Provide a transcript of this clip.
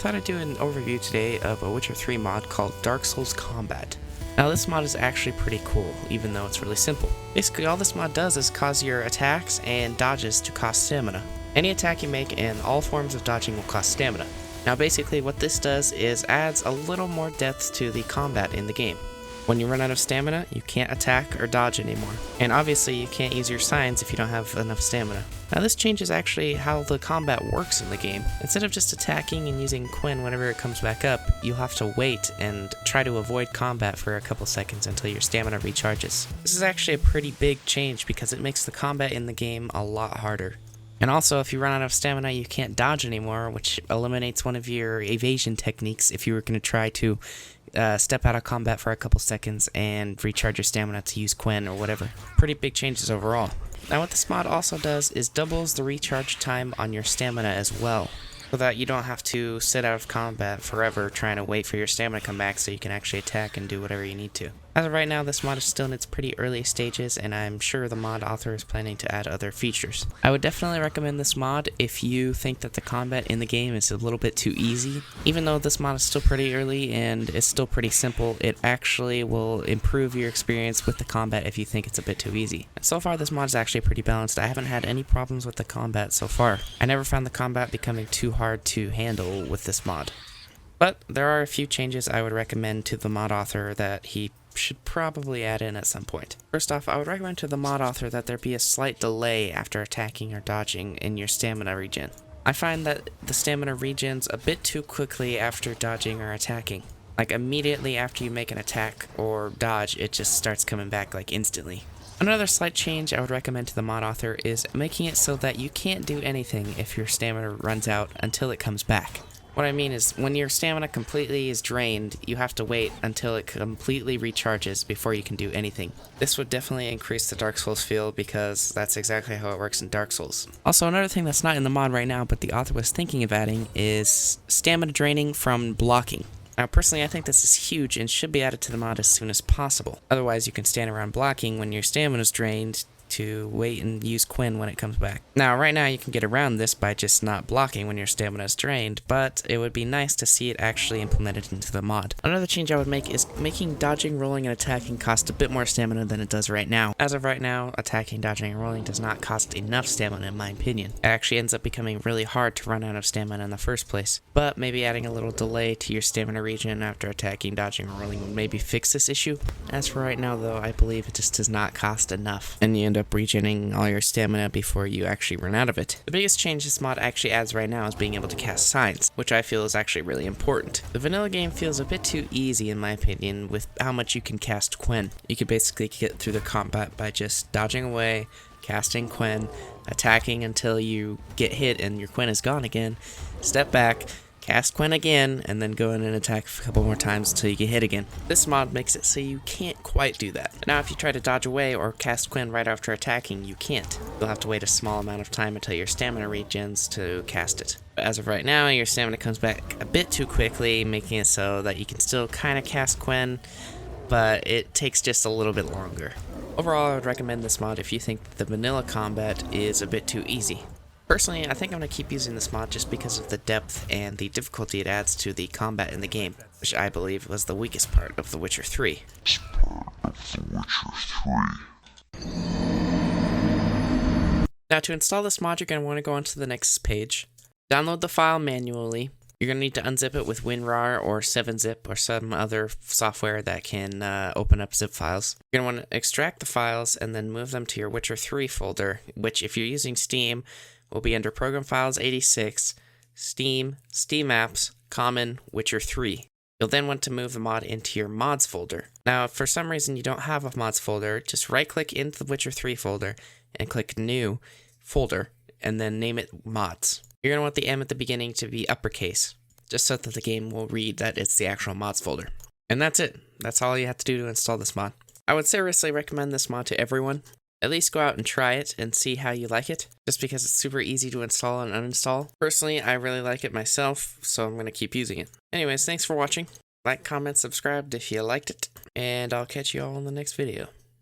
thought I'd do an overview today of a Witcher 3 mod called Dark Souls Combat. Now this mod is actually pretty cool, even though it's really simple. Basically all this mod does is cause your attacks and dodges to cost stamina. Any attack you make and all forms of dodging will cost stamina. Now basically what this does is adds a little more depth to the combat in the game. When you run out of stamina, you can't attack or dodge anymore. And obviously you can't use your signs if you don't have enough stamina. Now this changes actually how the combat works in the game. Instead of just attacking and using Quen whenever it comes back up, you'll have to wait and try to avoid combat for a couple seconds until your stamina recharges. This is actually a pretty big change because it makes the combat in the game a lot harder. And also, if you run out of stamina, you can't dodge anymore, which eliminates one of your evasion techniques if you were going to try to step out of combat for a couple seconds and recharge your stamina to use Quen or whatever. Pretty big changes overall. Now what this mod also does is doubles the recharge time on your stamina as well, so that you don't have to sit out of combat forever trying to wait for your stamina to come back so you can actually attack and do whatever you need to. As of right now, this mod is still in its pretty early stages, and I'm sure the mod author is planning to add other features. I would definitely recommend this mod if you think that the combat in the game is a little bit too easy. Even though this mod is still pretty early and it's still pretty simple, it actually will improve your experience with the combat if you think it's a bit too easy. And so far this mod is actually pretty balanced. I haven't had any problems with the combat so far. I never found the combat becoming too hard to handle with this mod. But there are a few changes I would recommend to the mod author that he should probably add in at some point. First off, I would recommend to the mod author that there be a slight delay after attacking or dodging in your stamina regen. I find that the stamina regens a bit too quickly after dodging or attacking. Like immediately after you make an attack or dodge, it just starts coming back like instantly. Another slight change I would recommend to the mod author is making it so that you can't do anything if your stamina runs out until it comes back. What I mean is, when your stamina completely is drained, you have to wait until it completely recharges before you can do anything. This would definitely increase the Dark Souls feel because that's exactly how it works in Dark Souls. Also, another thing that's not in the mod right now, but the author was thinking of adding, is stamina draining from blocking. Now, personally, I think this is huge and should be added to the mod as soon as possible. Otherwise, you can stand around blocking when your stamina is drained to wait and use Quen when it comes back. Now, right now you can get around this by just not blocking when your stamina is drained, but it would be nice to see it actually implemented into the mod. Another change I would make is making dodging, rolling, and attacking cost a bit more stamina than it does right now. As of right now, attacking, dodging, and rolling does not cost enough stamina in my opinion. It actually ends up becoming really hard to run out of stamina in the first place, but maybe adding a little delay to your stamina regen after attacking, dodging, or rolling would maybe fix this issue. As for right now though, I believe it just does not cost enough, and you end up regening all your stamina before you actually run out of it. The biggest change this mod actually adds right now is being able to cast signs, which I feel is actually really important. The vanilla game feels a bit too easy in my opinion with how much you can cast Quen. You can basically get through the combat by just dodging away, casting Quen, attacking until you get hit and your Quen is gone again, step back, cast Quen again, and then go in and attack a couple more times until you get hit again. This mod makes it so you can't quite do that. Now if you try to dodge away or cast Quen right after attacking, you can't. You'll have to wait a small amount of time until your stamina regens to cast it. But as of right now, your stamina comes back a bit too quickly, making it so that you can still kind of cast Quen, but it takes just a little bit longer. Overall, I would recommend this mod if you think the vanilla combat is a bit too easy. Personally, I think I'm going to keep using this mod just because of the depth and the difficulty it adds to the combat in the game, which I believe was the weakest part of The Witcher 3. Now to install this mod, you're going to want to go onto the next page, download the file manually. You're going to need to unzip it with WinRAR or 7-zip or some other software that can open up zip files. You're going to want to extract the files and then move them to your Witcher 3 folder, which if you're using Steam, will be under Program Files 86, Steam, Steam Apps, Common, Witcher 3. You'll then want to move the mod into your mods folder. Now, if for some reason you don't have a mods folder, just right-click into the Witcher 3 folder and click New Folder, and then name it Mods. You're going to want the M at the beginning to be uppercase, just so that the game will read that it's the actual mods folder. And that's it. That's all you have to do to install this mod. I would seriously recommend this mod to everyone. At least go out and try it and see how you like it, just because it's super easy to install and uninstall. Personally, I really like it myself, so I'm going to keep using it. Anyways, thanks for watching. Like, comment, subscribe if you liked it, and I'll catch you all in the next video.